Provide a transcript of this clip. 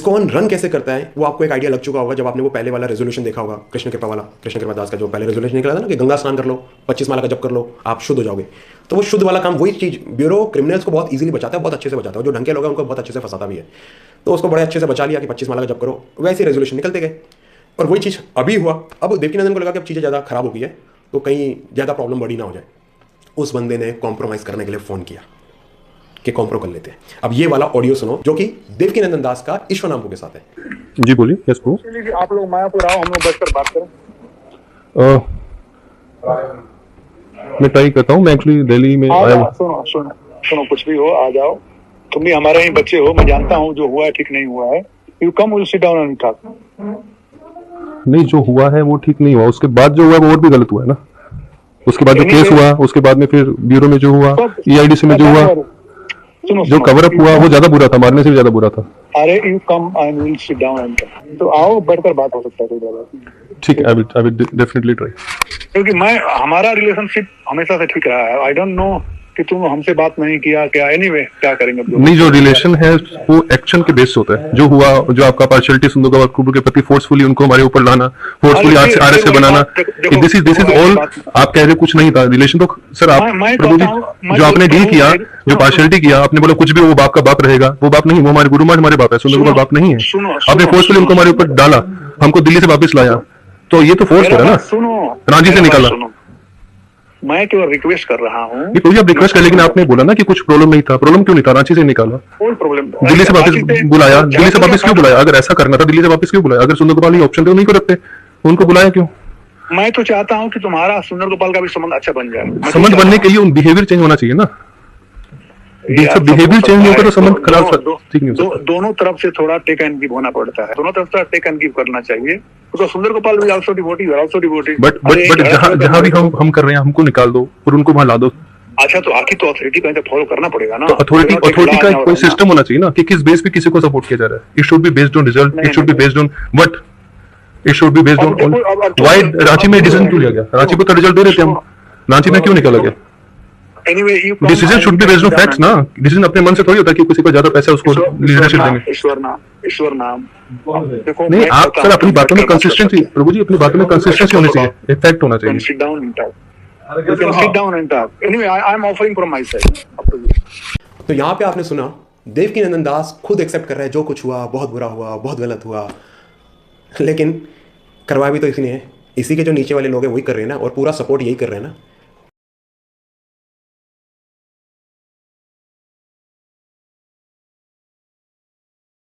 ISKCON run कैसे करता है वो आपको एक आइडिया लग चुका होगा जब आपने वो पहले वाला रेजोल्यूशन देखा होगा, कृष्ण कृपा दास का जो पहले रेजोल्यूशन निकला था ना कि गंगा स्नान कर लो, 25 माला का जप कर लो, आप शुद्ध हो जाओगे। तो वो शुद्ध वाला काम, वही चीज़ ब्यूरो क्रिमिनल्स को बहुत इजीली बचाता है, बहुत अच्छे से बचाता है। जो ढंग के लोग हैं उनको बहुत अच्छे से फंसाता भी है। तो उसको बड़े अच्छे से बचा लिया कि 25 माला का जप करो, वैसे रेजोल्यूशन निकलते गए। और वही चीज़ अभी हुआ। अब देवकीनंदन को लगा कि अब चीज़ें ज़्यादा खराब हो गई है, तो कहीं ज़्यादा प्रॉब्लम बड़ी ना हो जाए। उस बंदे ने कॉम्प्रोमाइज़ करने के लिए फ़ोन किया कि कॉम्प्रो कर लेते हैं। अब ये वाला ऑडियो सुनो जो कि देवकीनंदन दास का ईश्वर नामपुर के साथ है। जी बोलिए। Yes pro. आप लोग मायापुर आओ, हम लोग बैठकर बात करें। मैं ट्राई करता हूँ। मैं एक्चुअली दिल्ली में आया हूँ। सुनो कुछ भी हो, आ जाओ। तुम भी हमारे ही बच्चे हो, मैं जानता हूँ जो हुआ है ठीक नहीं हुआ है। You come, will sit down and talk. नहीं, जो हुआ है वो ठीक नहीं हुआ, उसके बाद जो हुआ वो और भी गलत हुआ है ना। उसके बाद जो केस हुआ, उसके बाद में फिर ब्यूरो में जो हुआ, EIDC में जो हुआ, जो कवर अप हुआ वो ज्यादा बुरा था, मारने से भी ज्यादा बुरा था। अरे you come and will sit down and talk. तो आओ, बैठकर बात हो सकता है, कोई बात। ठीक है, आई विल डेफिनेटली ट्राई। क्योंकि हमारा रिलेशनशिप हमेशा से ठीक रहा है। आई डोंट नो कि तुम हमसे बात नहीं किया क्या। एनीवे क्या करेंगे। नहीं, जो रिलेशन है वो एक्शन के बेस होता है। जो हुआ, जो आपका पार्शियलिटी सुंदर के प्रति फोर्सफुली उनको हमारे ऊपर लाना, फोर्सफुली RS से बनाना, दिस इज ऑल। आप कह रहे कुछ नहीं था रिलेशन। तो सर आप प्रभु जी जो आपने डील किया, जो पार्शियलिटी किया, आपने बोला कुछ भी वो बाप का बाप रहेगा, वो बाप नहीं, वो हमारे गुरु हमारे बाप है, सुंदर गोपाल बाप नहीं है। आपने फोर्सफुली उनको हमारे ऊपर डाला, हमको दिल्ली से वापस लाया, तो ये तो फोर्स करा ना, रांची से निकाला। मैं केवल रिक्वेस्ट कर रहा हूँ। आप रिक्वेस्ट कर, लेकिन आपने बोला ना कि कुछ प्रॉब्लम नहीं था। प्रॉब्लम क्यों नहीं था? रांची से निकाला, कोई प्रॉब्लम दिल्ली से वापस बुलाया। दिल्ली से वापस क्यों बुलाया? अगर ऐसा करना था दिल्ली से वापस क्यों बुलाया? अगर सुंदर गोपाल ही ऑप्शन थे नहीं को रखते, उनको बुलाया क्यों? मैं तो चाहता हूँ कि तुम्हारा सुंदर गोपाल का भी संबंध अच्छा बन जाए। संबंध बनने के लिए बिहेवियर चेंज होना चाहिए ना। बिहेवियर चेंज नहीं होगा तो संबंध खराब ठीक नहीं हो सकता। दोनों तरफ से थोड़ा टेक एंड गिव होना पड़ता है। दोनों तरफ से टेक एंड गिव करना चाहिए। तो सुंदर गोपाल भी also devotee, also devotee. But जहां भी हम कर रहे हैं, हमको निकाल दो और उनको वहां ला दो। अच्छा, तो आखिर तो अथॉरिटी को फॉलो करना पड़ेगा ना। तो अथॉरिटी का कोई सिस्टम होना चाहिए ना कि किस बेस पे किसी को सपोर्ट किया जा रहा है। It should be based on result, it should be based on what, it should be based on why. Ranchi में डिसीजन क्यों लिया गया? रांची को तो रिजल्ट दे रहे थे हम, रांची में क्यों निकाला गया? Decision should be based on facts ना। डिसीजन अपने मन से थोड़ी होता है कि किसी को ज्यादा पैसा उसको लीडरशिप देंगे। ईश्वर नाम देखो। नहीं, आप सर अपनी बातों में कंसिस्टेंसी, प्रभु जी अपनी बातों में कंसिस्टेंसी होनी चाहिए, इफेक्ट होना चाहिए। Sit down and talk. You can sit down and talk. Anyway, I'm offering from my side. तो यहाँ पे आपने सुना देवकीनंदन दास खुद एक्सेप्ट कर रहे हैं जो कुछ हुआ बहुत बुरा हुआ, बहुत गलत हुआ, लेकिन करवा भी तो इसी ने है। इसी के जो नीचे वाले लोग हैं वही कर रहे हैं ना, और पूरा सपोर्ट यही कर रहे हैं ना।